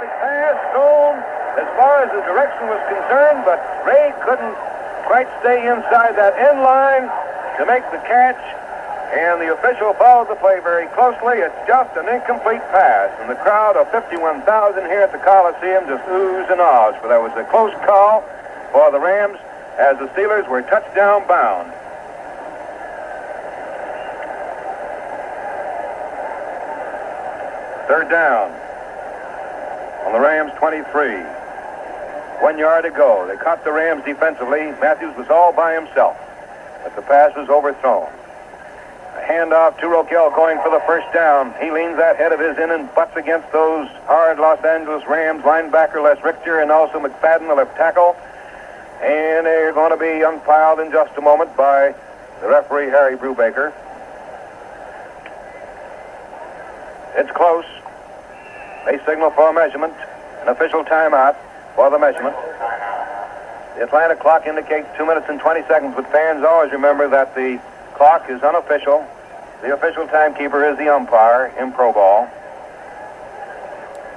perfect pass thrown as far as the direction was concerned, but Ray couldn't quite stay inside that end line to make the catch, and the official followed the play very closely. It's just an incomplete pass, and the crowd of 51,000 here at the Coliseum just oohs and ahs, for that was a close call for the Rams as the Steelers were touchdown bound. Third down on the Rams 23. 1 yard to go. They caught the Rams defensively. Matthews was all by himself, but the pass was overthrown. A handoff to Roquel going for the first down. He leans that head of his in and butts against those hard Los Angeles Rams linebacker Les Richter and also McFadden, the left tackle. And they're going to be umpiled in just a moment by the referee, Harry Brubaker. It's close. They signal for a measurement, an official timeout for the measurement. The Atlanta clock indicates 2 minutes and 20 seconds, but fans always remember that the clock is unofficial. The official timekeeper is the umpire in pro ball.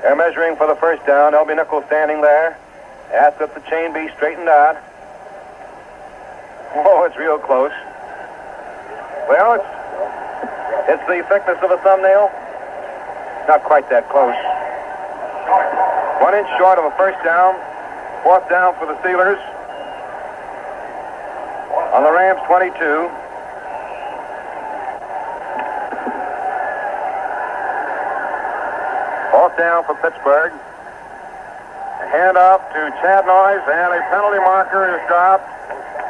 They're measuring for the first down. Elby Nichols standing there. Asks that the chain be straightened out. Oh, it's real close. Well, it's the thickness of a thumbnail. Not quite that close. 1 inch short of a first down. Fourth down for the Steelers. On the Rams 22. Fourth down for Pittsburgh. A handoff to Chad Noyes, and a penalty marker is dropped,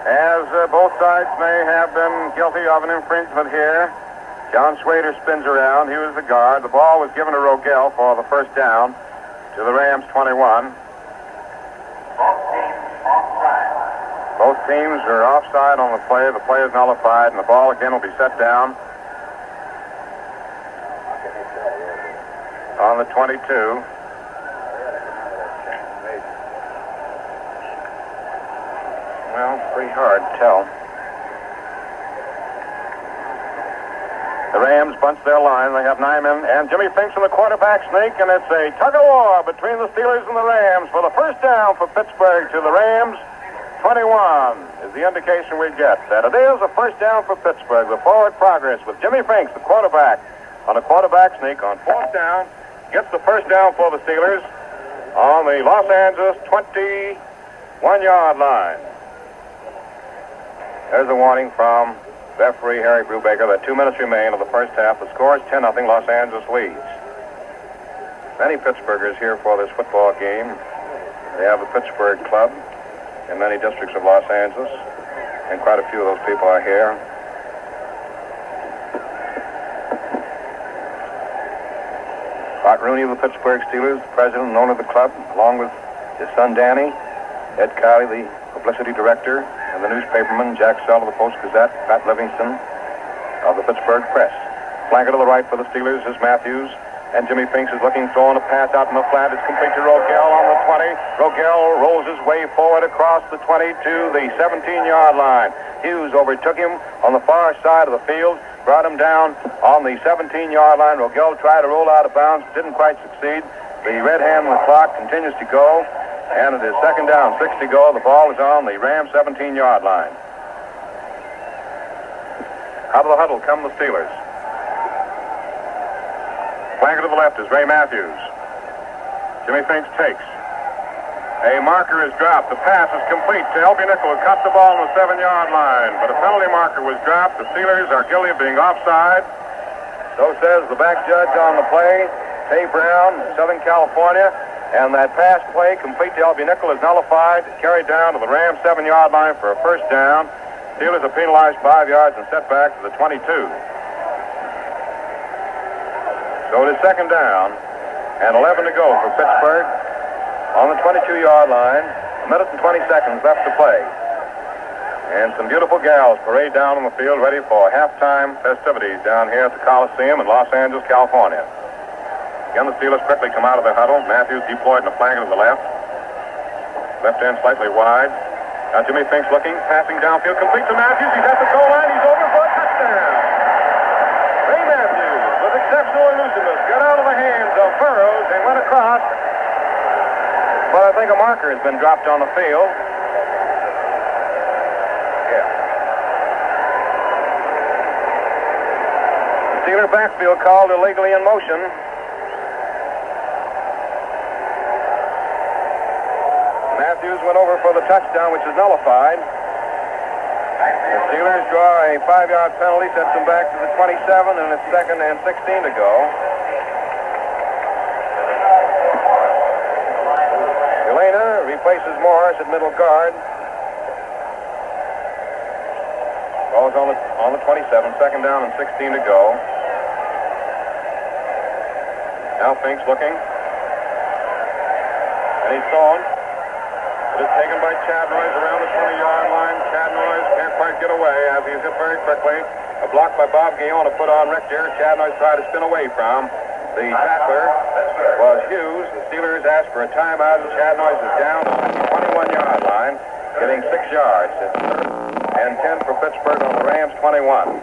as both sides may have been guilty of an infringement here. John Schwader spins around. He was the guard. The ball was given to Roquel for the first down to the Rams 21. Both teams are offside on the play. The play is nullified, and the ball again will be set down on the 22. Well, pretty hard to tell. The Rams bunch their line. They have 9 men, and Jimmy Finks in the quarterback sneak, and it's a tug-of-war between the Steelers and the Rams for the first down for Pittsburgh to the Rams. 21 is the indication we get that it is a first down for Pittsburgh. The forward progress with Jimmy Finks, the quarterback, on a quarterback sneak on fourth down. Gets the first down for the Steelers on the Los Angeles 21-yard line. There's a warning from referee Harry Brubaker that 2 minutes remain of the first half. The score is 10-0. Los Angeles leads. Many Pittsburghers here for this football game. They have the Pittsburgh Club in many districts of Los Angeles, and quite a few of those people are here. Art Rooney of the Pittsburgh Steelers, the president and owner of the club, along with his son Danny, Ed Kiley, the publicity director, and the newspaperman Jack Sell of the Post-Gazette, Pat Livingston of the Pittsburgh Press. Flanker to the right for the Steelers is Matthews, and Jimmy Finks is looking, throwing a pass out in the flat. It's complete to Roquel on the 20. Roquel rolls his way forward across the 20 to the 17-yard line. Hughes overtook him on the far side of the field, brought him down on the 17-yard line. Roquel tried to roll out of bounds, didn't quite succeed. The red hand on the clock continues to go, and it is second down, 6 to go. The ball is on the Rams 17-yard line. Out of the huddle come the Steelers. Flanker to the left is Ray Matthews. Jimmy Finks takes. A marker is dropped. The pass is complete to Elby Nichols, who caught the ball on the 7-yard line, but a penalty marker was dropped. The Steelers are guilty of being offside. So says the back judge on the play, Tay Brown, Southern California, and that pass play complete to Elby Nichols is nullified, carried down to the Rams 7-yard line for a first down. Steelers are penalized 5 yards and set back to the 22. So it is second down and 11 to go for Pittsburgh on the 22-yard line. 1 minute and 20 seconds left to play. And some beautiful gals parade down on the field ready for halftime festivities down here at the Coliseum in Los Angeles, California. Again, the Steelers quickly come out of their huddle. Matthews deployed in the flanker to the left. Left end slightly wide. Now Jimmy Finks looking, passing downfield, complete to Matthews. He's at the goal line. He's over for a touchdown. Ray Matthews, with exceptional elusiveness, got out of the hands of Burrows and went across think a marker has been dropped on the field. Yeah. The Steeler backfield called illegally in motion. Matthews went over for the touchdown, which is nullified. The Steelers draw a 5-yard penalty, sets them back to the 27, and it's 2nd and 16 to go. Elena replaces Morris at middle guard. Ball's on the 27, 2nd down and 16 to go. Now Fink's looking. And he's thrown. It is taken by Chadnoys around the 20-yard line. Chadnoys can't quite get away as he's hit very quickly. A block by Bob Guillaume, a put on Richter. Chadnoys tried to spin away from. The tackler was Hughes. The Steelers asked for a timeout, and Chadnoys is down on the 21-yard line, getting 6 yards. It's 3rd and 10 for Pittsburgh on the Rams' 21.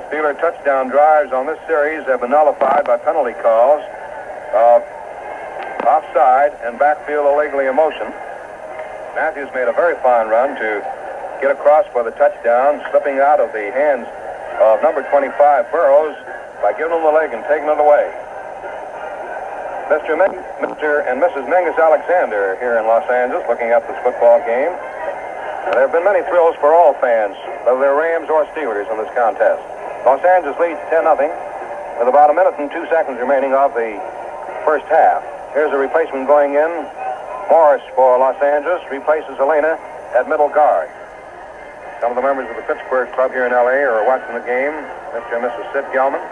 Steeler touchdown drives on this series have been nullified by penalty calls of offside and backfield illegally in motion. Matthews made a very fine run to get across for the touchdown, slipping out of the hands of number 25, Burrows, by giving him the leg and taking it away. Mr. and Mrs. Mingus Alexander here in Los Angeles looking at this football game. There have been many thrills for all fans, whether they're Rams or Steelers, in this contest. Los Angeles leads 10-0 with about 1 minute and 2 seconds remaining of the first half. Here's a replacement going in. Morris for Los Angeles replaces Elena at middle guard. Some of the members of the Pittsburgh club here in L.A. are watching the game. Mr. and Mrs. Sid Gelman,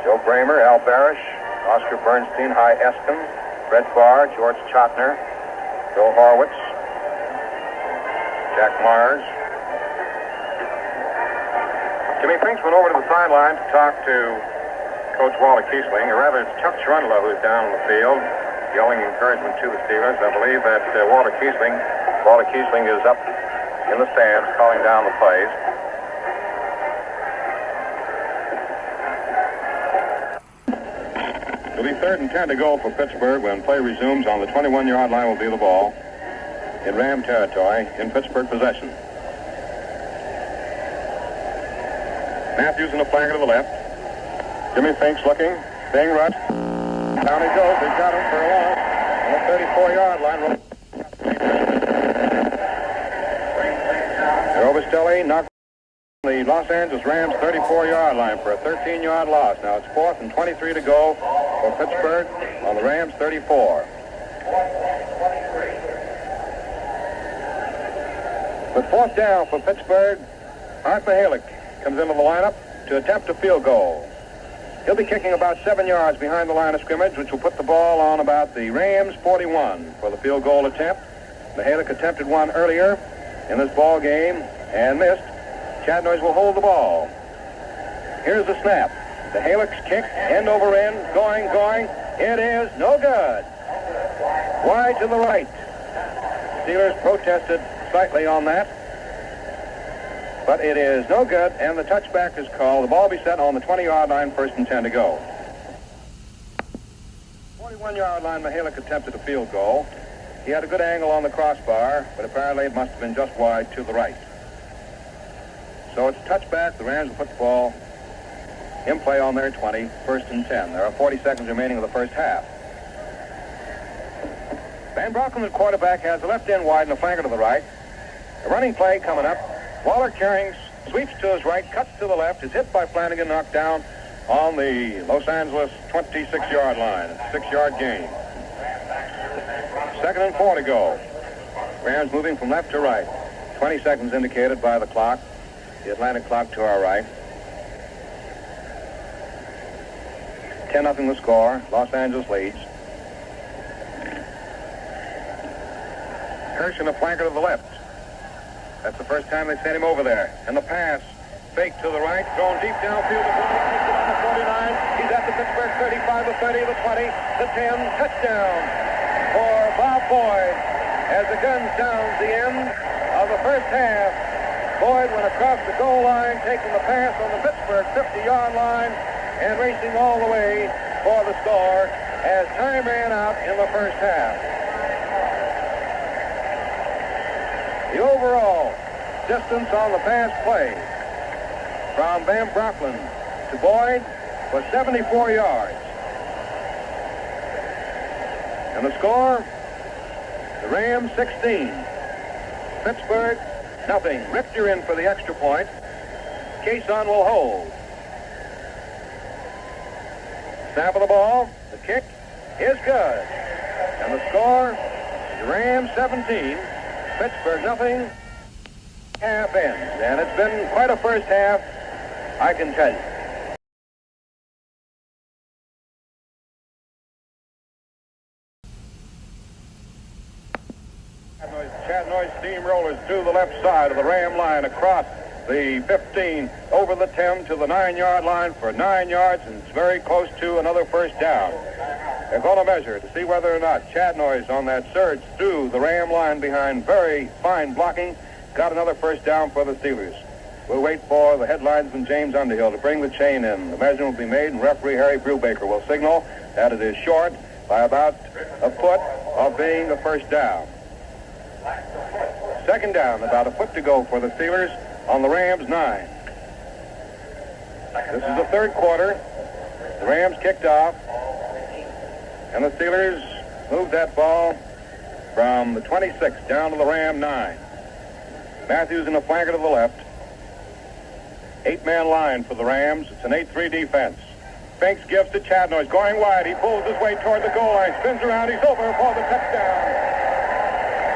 Joe Bramer, Al Barish, Oscar Bernstein, Hy Eskin, Fred Farr, George Chotner, Joe Horwitz, Jack Myers. Jimmy Finks went over to the sideline to talk to Coach Walter Kiesling, or rather it's Chuck Shrundler who's down on the field yelling encouragement to the Steelers. I believe that Walter Kiesling is up in the stands calling down the plays. It'll be 3rd and 10 to go for Pittsburgh when play resumes. On the 21-yard line will be the ball in Ram territory in Pittsburgh possession. Matthews in the flanker to the left. Jimmy Finks looking, being rushed. Down he goes. They got him for a loss on the 34-yard line. Robustelli knocked the Los Angeles Rams 34-yard line for a 13-yard loss. Now it's 4th and 23 to go for Pittsburgh on the Rams 34. With 4th down for Pittsburgh, Art Mihalik comes into the lineup to attempt a field goal. He'll be kicking about 7 yards behind the line of scrimmage, which will put the ball on about the Rams' 41 for the field goal attempt. Mihalik attempted one earlier in this ball game and missed. Chadnoys will hold the ball. Here's the snap. Mihalik's kick, end over end, going. It is no good. Wide to the right. Steelers protested slightly on that, but it is no good, and the touchback is called. The ball will be set on the 20-yard line, 1st and 10 to go. 41-yard line, Mihalik attempted a field goal. He had a good angle on the crossbar, but apparently it must have been just wide to the right. So it's touchback. The Rams will put the ball in play on their 20, 1st and 10. There are 40 seconds remaining of the first half. Van Brocklin, the quarterback, has the left end wide and the flanker to the right. A running play coming up. Waller carrying, sweeps to his right, cuts to the left, is hit by Flanagan, knocked down on the Los Angeles 26-yard line. It's a 6-yard gain. 2nd and 4 to go. Rams moving from left to right. 20 seconds indicated by the clock. The Atlantic clock to our right. 10-0 the score. Los Angeles leads. Hirsch in the flanker to the left. That's the first time they've sent him over there. And the pass, fake to the right, thrown deep downfield. On the 49. He's at the Pittsburgh 35, the 30, the 20, the 10. Touchdown for Bob Boyd as the gun sounds the end of the first half. Boyd went across the goal line, taking the pass on the Pittsburgh 50-yard line and racing all the way for the score. as time ran out in the first half. The overall distance on the pass play from Van Brocklin to Boyd was 74 yards. And the score, the Rams 16, Pittsburgh nothing. Richter in for the extra point. Cason will hold. Snap of the ball, the kick is good. And the score, the Rams 17, Pittsburgh nothing. Half ends, and it's been quite a first half, I can tell you. Chatnoy steamrollers through the left side of the Ram line across the 15, over the 10 to the 9-yard line for 9 yards, and it's very close to another first down. They're going to measure to see whether or not Chatnoy's on that surge through the Ram line behind very fine blocking got another first down for the Steelers. We'll wait for the headlines from James Underhill to bring the chain in. The measurement will be made, and referee Harry Brubaker will signal that it is short by about a foot of being the first down. Second down, about a foot to go for the Steelers on the Rams 9. This is the third quarter. The Rams kicked off, and the Steelers moved that ball from the 26 down to the Ram 9. Matthews in the flanker to the left. 8-man line for the Rams. It's an 8-3 defense. Finks gives to Chatnoy. He's going wide. He pulls his way toward the goal line. Spins around. He's over for the touchdown.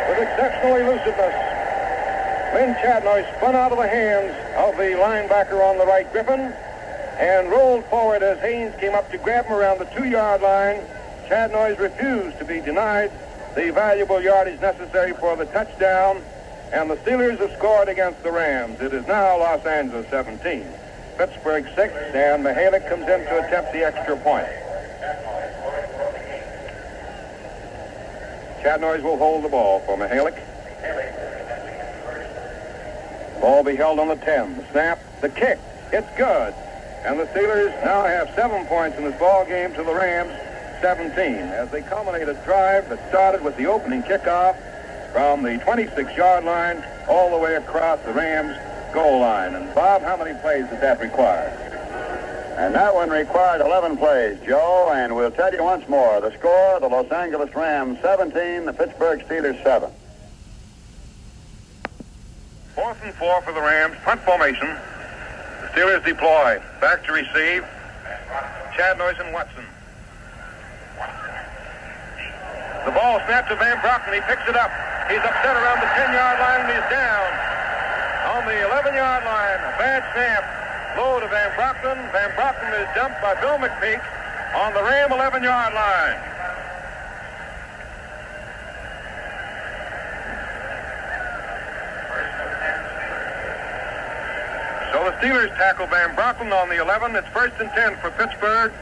With exceptional elusiveness, Lynn Chatnoy spun out of the hands of the linebacker on the right, Griffin, and rolled forward as Haynes came up to grab him around the 2-yard line. Chatnoy refused to be denied the valuable yardage necessary for the touchdown, and the Steelers have scored against the Rams. It is now Los Angeles 17, Pittsburgh 6, and Mihalik comes in to attempt the extra point. Chatnoy will hold the ball for Mihalik. Ball be held on the 10. The snap, the kick, it's good. And the Steelers now have 7 points in this ball game to the Rams 17 as they culminate a drive that started with the opening kickoff from the 26-yard line all the way across the Rams goal line. And Bob, how many plays did that require? And that one required 11 plays, Joe, and we'll tell you once more. The score, the Los Angeles Rams 17, the Pittsburgh Steelers 7. 4th and 4 for the Rams, punt formation. The Steelers deploy. Back to receive. Chatnoy and Watson. The ball snapped to Van Brocklin. He picks it up. He's upset around the 10-yard line, and he's down. On the 11-yard line, a bad snap. Low to Van Brocklin. Van Brocklin is dumped by Bill McPeak on the Ram 11-yard line. So the Steelers tackle Van Brocklin on the 11. It's 1st and 10 for Pittsburgh.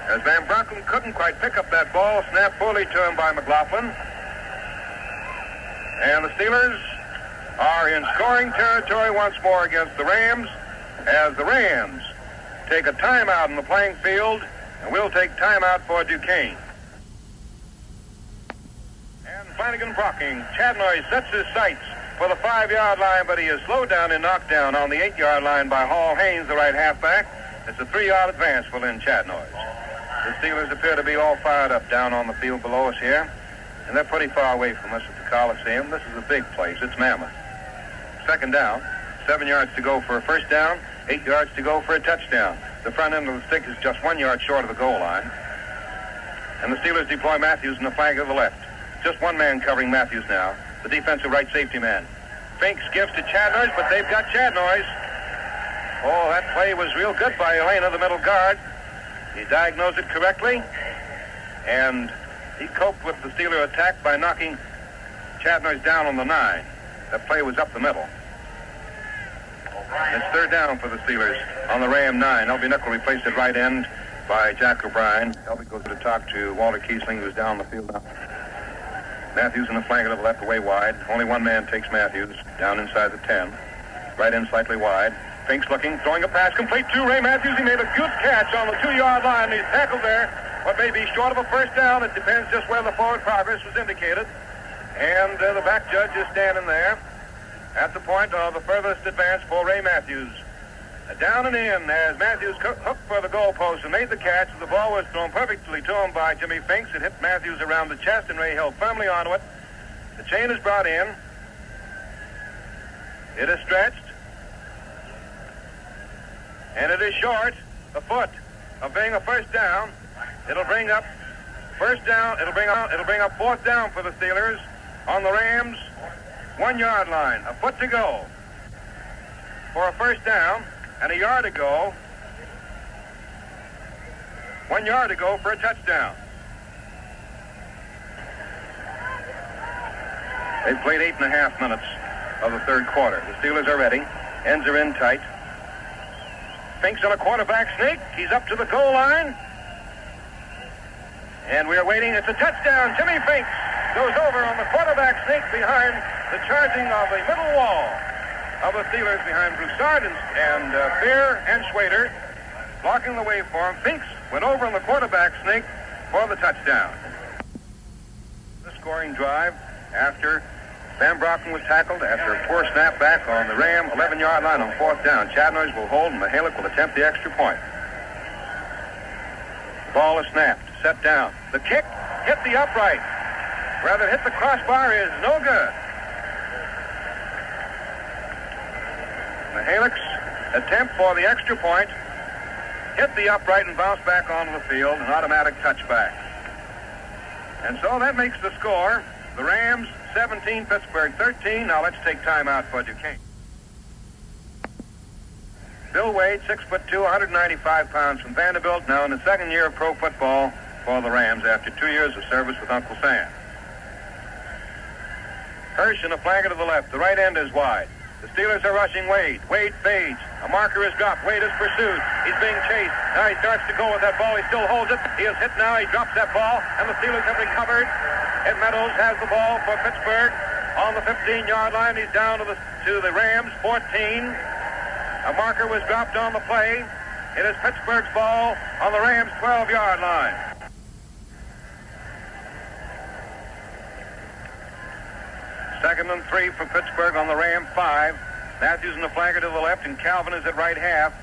As Van Brocklin couldn't quite pick up that ball, snapped poorly to him by McLaughlin. And the Steelers are in scoring territory once more against the Rams, as the Rams take a timeout in the playing field, and we'll take timeout for Duquesne. And Flanagan blocking. Chatnoy sets his sights for the 5-yard line, but he is slowed down and knocked down on the 8-yard line by Hall Haynes, the right halfback. It's a 3-yard advance for Lynn Chatnoy. The Steelers appear to be all fired up down on the field below us here, and they're pretty far away from us at the Coliseum. This is a big place. It's mammoth. Second down, 7 yards to go for a first down, 8 yards to go for a touchdown. The front end of the stick is just 1 yard short of the goal line. And the Steelers deploy Matthews in the flank of the left. Just one man covering Matthews now, the defensive right safety man. Finks gives to Chatnoy, but they've got Chatnoy. Oh, that play was real good by Elena, the middle guard. He diagnosed it correctly, and he coped with the Steeler attack by knocking Chatnoy down on the 9. That play was up the middle. It's 3rd down for the Steelers on the Ram 9. Elby Nickel replaced at right end by Jack O'Brien. Elby goes to talk to Walter Kiesling, who's down the field now. Matthews in the flank of the left away wide. Only one man takes Matthews down inside the 10. Right end slightly wide. Finks looking, throwing a pass complete to Ray Matthews. He made a good catch on the 2-yard line. He's tackled there. What may be short of a first down. It depends just where the forward progress was indicated. And the back judge is standing there at the point of the furthest advance for Ray Matthews. Down and in as Matthews hooked for the goalpost and made the catch. The ball was thrown perfectly to him by Jimmy Finks. It hit Matthews around the chest, and Ray held firmly onto it. The chain is brought in. It is stretched. And it is short, a foot of being a first down. It'll bring up first down. It'll bring up fourth down for the Steelers on the Rams' 1-yard line. A foot to go for a first down, and a yard to go. 1 yard to go for a touchdown. They've played 8.5 minutes of the third quarter. The Steelers are ready. Ends are in tight. Finks on a quarterback sneak. He's up to the goal line. And we are waiting. It's a touchdown. Jimmy Finks goes over on the quarterback sneak behind the charging of the middle wall of the Steelers behind Broussard and Fear and Schwader blocking the way for him. Finks went over on the quarterback sneak for the touchdown. The scoring drive after Van Brocken was tackled after a poor snap back on the Ram 11-yard line on fourth down. Chad Noyes will hold, and Mihalik will attempt the extra point. Ball is snapped, set down. The kick hit the upright. Rather, hit the crossbar is no good. Mihalik's attempt for the extra point hit the upright and bounced back onto the field, an automatic touchback. And so that makes the score, the Rams 17, Pittsburgh 13. Now let's take time out for Duquesne. Bill Wade, 6'2", 195 pounds from Vanderbilt, now in the second year of pro football for the Rams after 2 years of service with Uncle Sam. Hirsch in a flagger to the left. The right end is wide. The Steelers are rushing Wade. Wade fades. A marker is dropped. Wade is pursued. He's being chased. Now he starts to go with that ball. He still holds it. He is hit now. He drops that ball, and the Steelers have recovered. Ed Meadows has the ball for Pittsburgh on the 15-yard line. He's down to the Rams, 14. A marker was dropped on the play. It is Pittsburgh's ball on the Rams' 12-yard line. Second and 3 for Pittsburgh on the Ram 5. Matthews in the flagger to the left, and Calvin is at right half.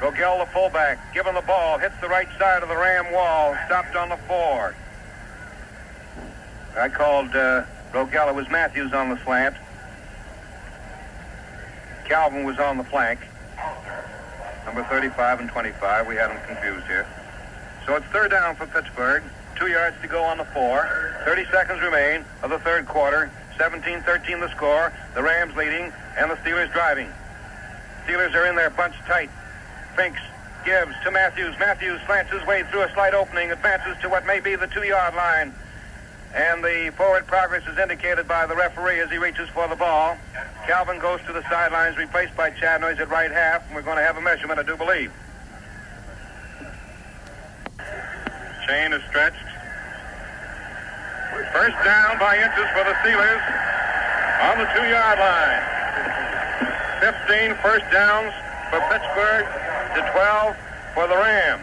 Rogel, the fullback, given the ball, hits the right side of the Ram wall, stopped on the 4. I called Rogel. It was Matthews on the slant. Calvin was on the flank. Number 35 and 25. We had them confused here. So it's third down for Pittsburgh. 2 yards to go on the 4. 30 seconds remain of the third quarter. 17-13 the score. The Rams leading and the Steelers driving. Steelers are in there bunched tight. Finks gives to Matthews. Matthews slants his way through a slight opening, advances to what may be the 2-yard line. And the forward progress is indicated by the referee as he reaches for the ball. Calvin goes to the sidelines, replaced by Chad Noyes at right half, and we're going to have a measurement, I do believe. Chain is stretched. First down by inches for the Steelers on the 2-yard line. 15 first downs for Pittsburgh to 12 for the Rams.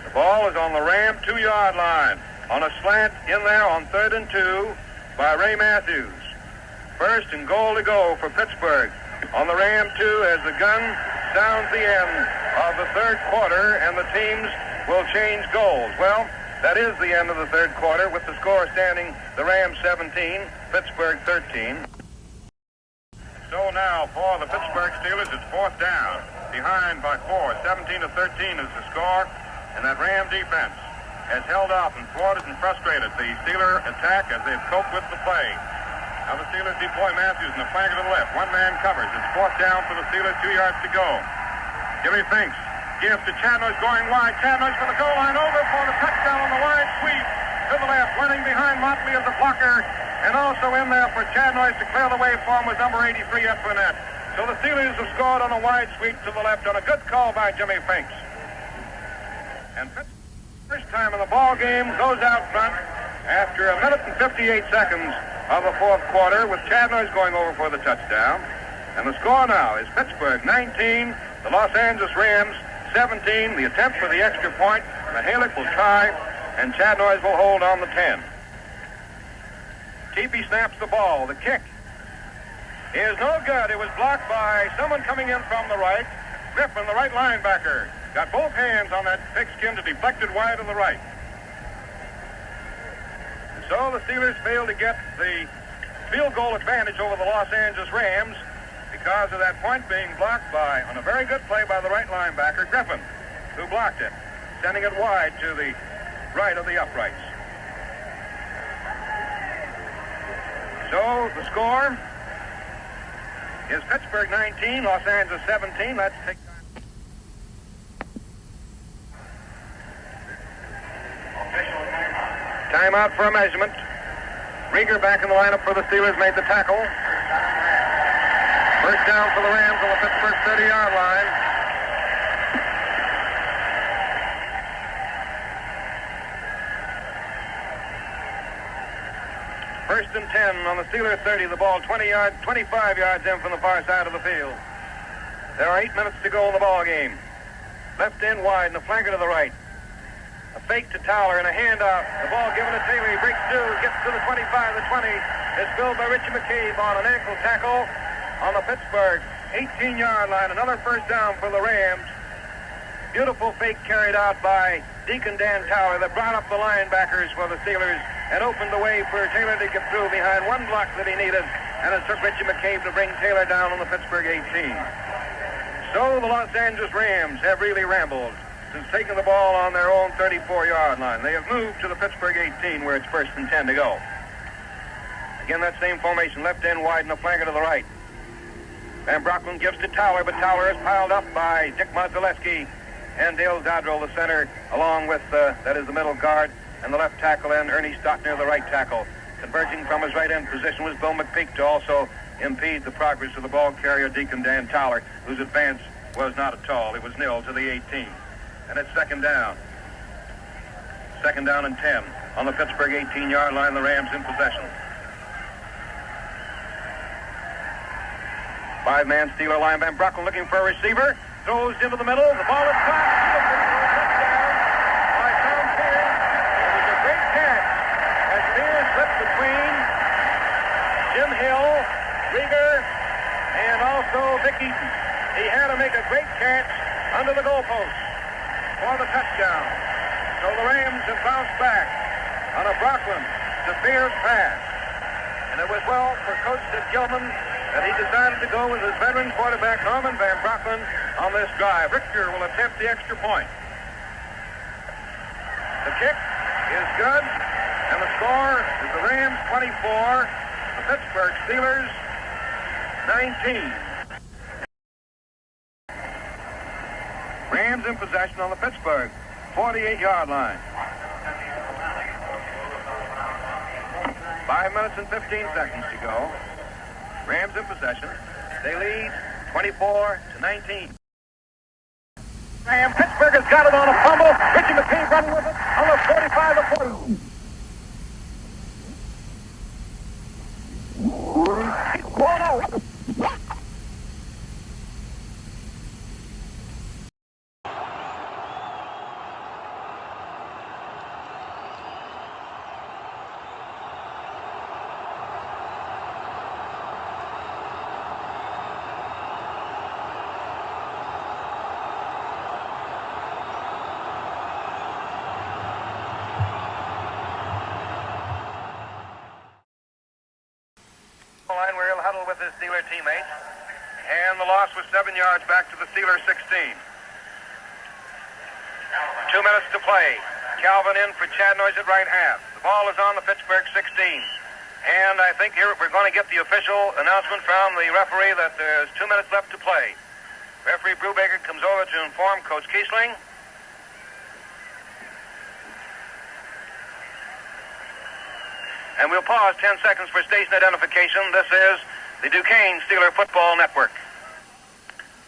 The ball is on the Ram 2-yard line. On a slant in there on 3rd and 2 by Ray Matthews. First and goal to go for Pittsburgh on the Ram 2 as the gun sounds the end of the third quarter and the teams will change goals. Well, that is the end of the third quarter with the score standing the Rams 17, Pittsburgh 13. So now for the Pittsburgh Steelers, it's fourth down. Behind by 4, 17-13 is the score, and that Ram defense has held off and thwarted and frustrated the Steeler attack as they've coped with the play. Now the Steelers deploy Matthews in the flanker to the left. One man covers. It's fourth down for the Steelers, 2 yards to go. Jimmy Finks gives to Chad Noyes going wide. Chad Noyes for the goal line over for the touchdown on the wide sweep to the left. Running behind Motley as a blocker, and also in there for Chad Noyes to clear the way for him was number 83 Ed Burnett. So the Steelers have scored on a wide sweep to the left on a good call by Jimmy Finks. And first time in the ball game goes out front after 1 minute and 58 seconds of the fourth quarter with Chad Noyes going over for the touchdown. And the score now is Pittsburgh 19, the Los Angeles Rams 17. The attempt for the extra point. Mihalik will try, and Chad Noyes will hold on the 10. Teepee snaps the ball. The kick is no good. It was blocked by someone coming in from the right. Griffin, the right linebacker, got both hands on that pigskin to deflect it wide to the right. So the Steelers failed to get the field goal advantage over the Los Angeles Rams because of that point being blocked by, on a very good play by the right linebacker, Griffin, who blocked it, sending it wide to the right of the uprights. So the score is Pittsburgh 19, Los Angeles 17. Let's take timeout for a measurement. Rieger back in the lineup for the Steelers made the tackle. First down for the Rams on the Pittsburgh 30-yard line. First and 10 on the Steelers 30. The ball 25 yards in from the far side of the field. There are 8 minutes to go in the ball game. Left end wide and a flanker to the right. A fake to Towler and a handout. The ball given to Taylor. He breaks through, gets to the 25, the 20. It's filled by Richie McCabe on an ankle tackle on the Pittsburgh 18-yard line. Another first down for the Rams. Beautiful fake carried out by Deacon Dan Towler that brought up the linebackers for the Steelers and opened the way for Taylor to get through behind one block that he needed. And it took Richie McCabe to bring Taylor down on the Pittsburgh 18. So the Los Angeles Rams have really rambled since taking the ball on their own 34-yard line. They have moved to the Pittsburgh 18 where it's first and 10 to go. Again, that same formation, left end wide and a flanker to the right. Van Brocklin gives to Towler, but Towler is piled up by Dick Modzelewski and Dale Zadrell, the center, along with, that is the middle guard, and the left tackle, and Ernie Stockner, the right tackle. Converging from his right end position was Bill McPeak to also impede the progress of the ball carrier, Deacon Dan Towler, whose advance was not at all. It was nil to the 18. And it's second down. Second down and 10 on the Pittsburgh 18-yard line. The Rams in possession. Five-man Steeler line. Van Brocklin looking for a receiver. Throws into the middle. The ball is caught. Touchdown by Tom Pierce. It was a great catch as Pierce slipped between Jim Hill, Rieger, and also Vic Eaton. He had to make a great catch under the goalpost for the touchdown. So the Rams have bounced back on a Brocklin to Pierce pass. And it was well for Coach Sid Gilman that he decided to go with his veteran quarterback, Norman Van Brocklin, on this drive. Richter will attempt the extra point. The kick is good, and the score is the Rams 24, the Pittsburgh Steelers 19. Rams in possession on the Pittsburgh 48-yard line. 5 minutes and 15 seconds to go. Rams in possession. They lead 24-19. And Pittsburgh has got it on a fumble. Richie McCabe running with it on the 45 to 40. Line where he'll huddle with his Steeler teammates. And the loss was 7 yards back to the Steeler 16. 2 minutes to play. Calvin in for Chad Noyes at right half. The ball is on the Pittsburgh 16. And I think here we're going to get the official announcement from the referee that there's 2 minutes left to play. Referee Brubaker comes over to inform Coach Kiesling. And we'll pause 10 seconds for station identification. This is the Duquesne Steeler Football Network.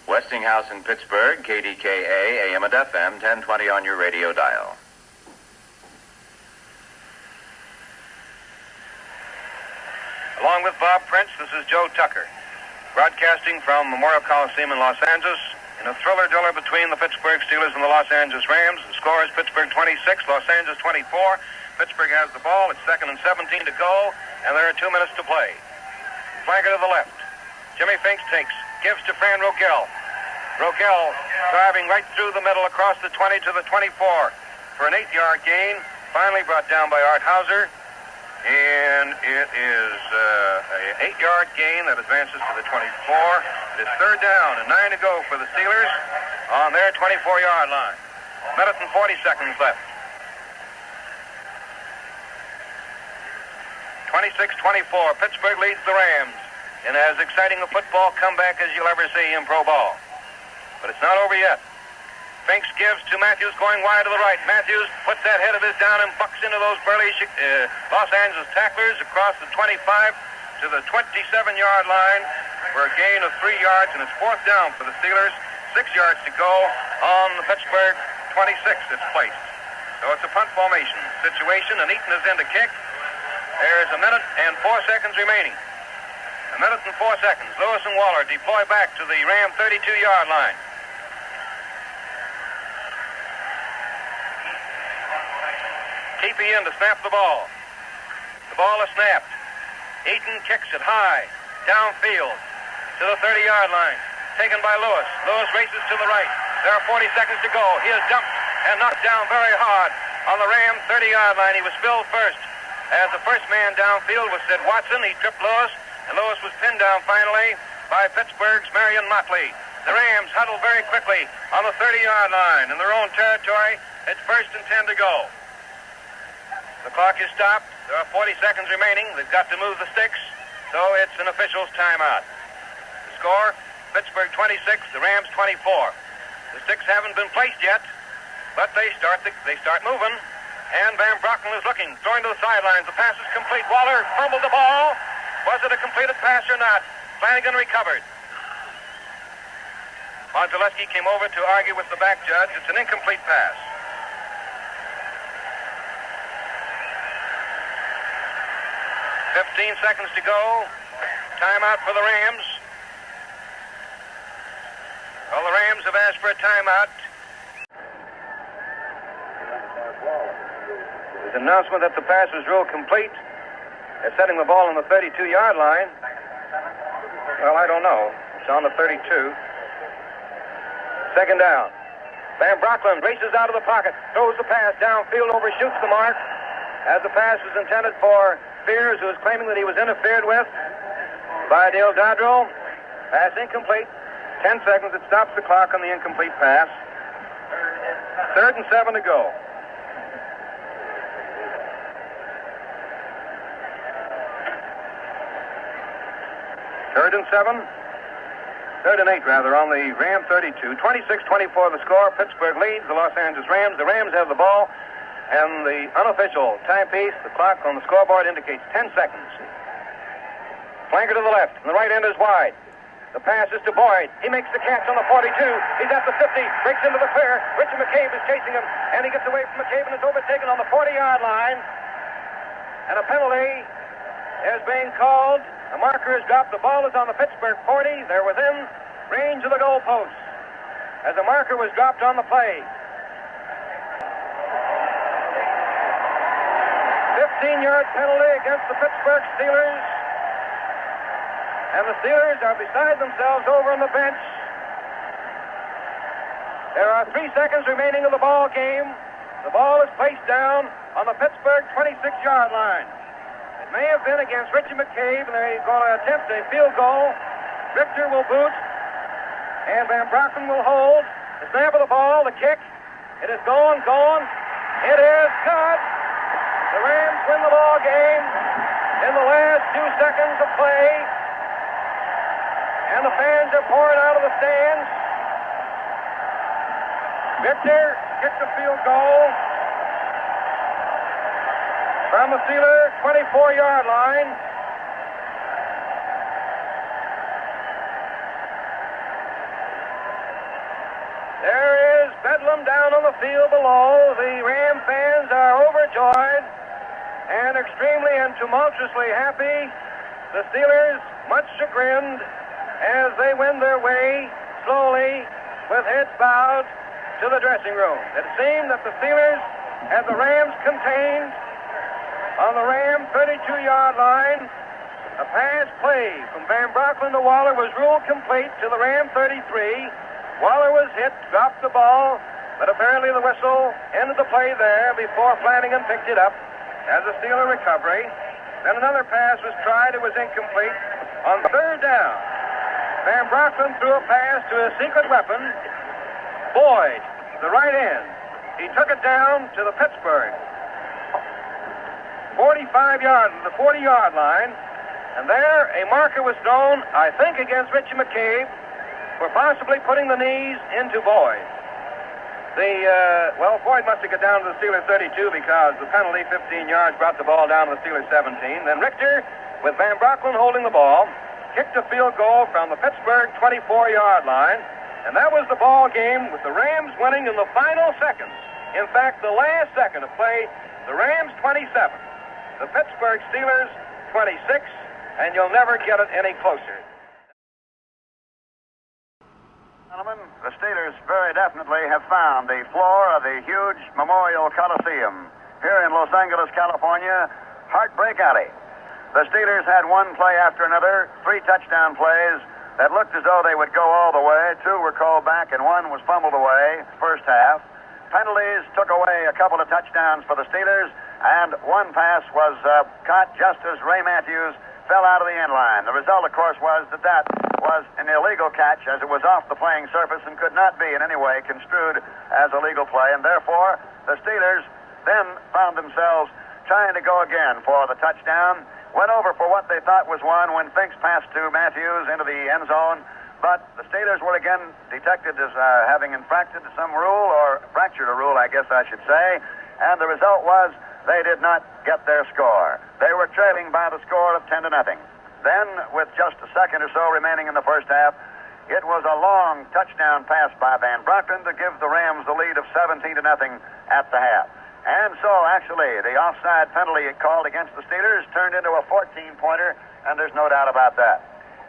Westinghouse in Pittsburgh, KDKA, AM and FM, 1020 on your radio dial. Along with Bob Prince, this is Joe Tucker. broadcasting from Memorial Coliseum in Los Angeles in a thriller-diller between the Pittsburgh Steelers and the Los Angeles Rams. The score is Pittsburgh 26, Los Angeles 24. Pittsburgh has the ball. It's 2nd and 17 to go, and there are 2 minutes to play. Flanker to the left. Jimmy Finks takes, gives to Fran Rogel. Rogel driving right through the middle across the 20 to the 24 for an 8-yard gain. Finally brought down by Art Hauser. And it is an 8-yard gain that advances to the 24. It is 3rd down and 9 to go for the Steelers on their 24-yard line. Minute and 40 seconds left. 26-24. Pittsburgh leads the Rams in as exciting a football comeback as you'll ever see in pro ball. But it's not over yet. Finks gives to Matthews going wide to the right. Matthews puts that head of his down and bucks into those burly Los Angeles tacklers across the 25 to the 27-yard line for a gain of 3 yards, and it's 4th down for the Steelers. 6 yards to go on the Pittsburgh 26 it's placed. So it's a punt formation situation, and Eaton is in to kick. There's a minute and 4 seconds remaining. A minute and 4 seconds. Lewis and Waller deploy back to the Ram 32-yard line. Keepy in to snap the ball. The ball is snapped. Eaton kicks it high, downfield, to the 30-yard line. Taken by Lewis. Lewis races to the right. There are 40 seconds to go. He is dumped and knocked down very hard on the Ram 30-yard line. He was filled first. As the first man downfield was Sid Watson, he tripped Lewis, and Lewis was pinned down finally by Pittsburgh's Marion Motley. The Rams huddle very quickly on the 30-yard line in their own territory. It's 1st and 10 to go. The clock is stopped. There are 40 seconds remaining. They've got to move the sticks, so it's an official's timeout. The score, Pittsburgh 26, the Rams 24. The sticks haven't been placed yet, but they start moving. And Van Brockman is looking, throwing to the sidelines. The pass is complete. Waller fumbled the ball. Was it a completed pass or not? Flanagan recovered. Modzelewski came over to argue with the back judge. It's an incomplete pass. 15 seconds to go. Timeout for the Rams. Well, the Rams have asked for a timeout. There's an announcement that the pass is ruled complete. They're setting the ball on the 32-yard line. Well, I don't know. It's on the 32. 2nd down. Van Brockman races out of the pocket, throws the pass downfield, overshoots the mark. As the pass was intended for Spears, who was claiming that he was interfered with by Dale Dodrill. Pass incomplete. 10 seconds. It stops the clock on the incomplete pass. 3rd and 7 to go. Third and 8 rather, on the Ram 32. 26-24 the score. Pittsburgh leads the Los Angeles Rams. The Rams have the ball, and the unofficial timepiece, the clock on the scoreboard, indicates 10 seconds. Flanker to the left, and the right end is wide. The pass is to Boyd. He makes the catch on the 42. He's at the 50, breaks into the clear. Richard McCabe is chasing him, and he gets away from McCabe and is overtaken on the 40-yard line. And a penalty is being called. The marker is dropped. The ball is on the Pittsburgh 40. They're within range of the goalposts as the marker was dropped on the play. 15-yard penalty against the Pittsburgh Steelers. And the Steelers are beside themselves over on the bench. There are 3 seconds remaining of the ball game. The ball is placed down on the Pittsburgh 26-yard line. It may have been against Richard McCabe, and they're going to attempt a field goal. Richter will boot, and Van Brockman will hold. The snap of the ball, the kick. It is going. It is cut. The Rams win the ball game in the last 2 seconds of play. And the fans are pouring out of the stands. Richter kicks a field goal from the Steelers' 24-yard line. There is bedlam down on the field below. The Ram fans are overjoyed and extremely and tumultuously happy. The Steelers much chagrined as they wend their way slowly with heads bowed to the dressing room. It seemed that the Steelers had the Rams contained on the Ram 32-yard line. A pass play from Van Brocklin to Waller was ruled complete to the Ram 33. Waller was hit, dropped the ball, but apparently the whistle ended the play there before Flanagan picked it up as a Steeler recovery. Then another pass was tried. It was incomplete. On third down, Van Brocklin threw a pass to his secret weapon, Boyd, the right end. He took it down to the Pittsburgh 40-yard line, and there a marker was thrown, I think, against Richie McCabe for possibly putting the knees into Boyd. Boyd must have got down to the Steelers 32 because the penalty, 15 yards, brought the ball down to the Steelers 17. Then Richter, with Van Brocklin holding the ball, kicked a field goal from the Pittsburgh 24-yard line, and that was the ball game with the Rams winning in the final seconds. In fact, the last second of play, the Rams 27, the Pittsburgh Steelers 26, and you'll never get it any closer. Gentlemen, the Steelers very definitely have found the floor of the huge Memorial Coliseum here in Los Angeles, California, Heartbreak Alley. The Steelers had one play after another, 3 touchdown plays that looked as though they would go all the way. 2 were called back and 1 was fumbled away first half. Penalties took away a couple of touchdowns for the Steelers, and 1 pass was caught just as Ray Matthews fell out of the end line. The result, of course, was that was an illegal catch as it was off the playing surface and could not be in any way construed as a legal play, and therefore the Steelers then found themselves trying to go again for the touchdown. Went over for what they thought was 1 when Finks passed to Matthews into the end zone, but the Steelers were again detected as having infracted some rule, or fractured a rule, I guess I should say, and the result was they did not get their score. They were trailing by the score of 10-0. Then, with just a second or so remaining in the first half, it was a long touchdown pass by Van Brocklin to give the Rams the lead of 17-0 at the half. And so, actually, the offside penalty called against the Steelers turned into a 14-pointer, and there's no doubt about that.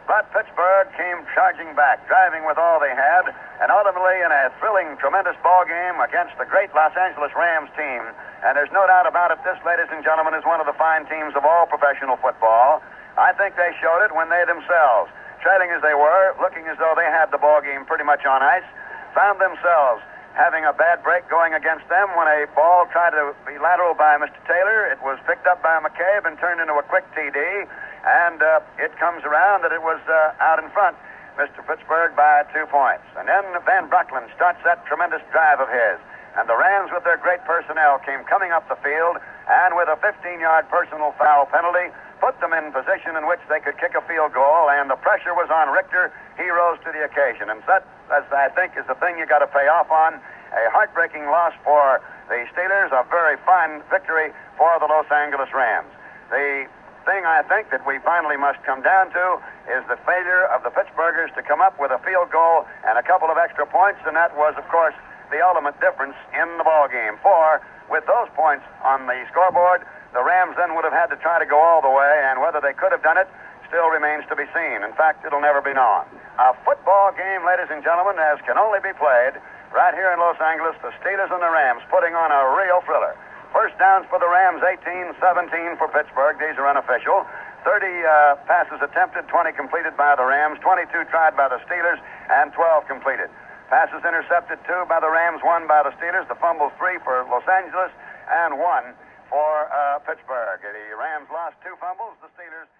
But Pittsburgh came charging back, driving with all they had, and ultimately in a thrilling, tremendous ball game against the great Los Angeles Rams team. And there's no doubt about it, this, ladies and gentlemen, is one of the fine teams of all professional football. I think they showed it when they themselves, trailing as they were, looking as though they had the ball game pretty much on ice, found themselves having a bad break going against them when a ball tried to be lateral by Mr. Taylor. It was picked up by McCabe and turned into a quick TD, and it comes around that it was out in front, Mr. Pittsburgh, by 2 points. And then Van Brocklin starts that tremendous drive of his, and the Rams, with their great personnel, came coming up the field, and with a 15-yard personal foul penalty, put them in position in which they could kick a field goal, and the pressure was on Richter. He rose to the occasion, and that, as I think, is the thing you got to pay off on. A heartbreaking loss for the Steelers, a very fine victory for the Los Angeles Rams. The thing I think that we finally must come down to is the failure of the Pittsburghers to come up with a field goal and a couple of extra points, and that was, of course, the ultimate difference in the ball game. For with those points on the scoreboard, the Rams then would have had to try to go all the way, and whether they could have done it still remains to be seen. In fact, it'll never be known. A football game, ladies and gentlemen, as can only be played right here in Los Angeles, the Steelers and the Rams putting on a real thriller. First downs for the Rams, 18-17 for Pittsburgh. These are unofficial. 30 passes attempted, 20 completed by the Rams, 22 tried by the Steelers, and 12 completed. Passes intercepted, 2 by the Rams, 1 by the Steelers. The fumbles, 3 for Los Angeles, and 1 for Pittsburgh. The Rams lost 2 fumbles. The Steelers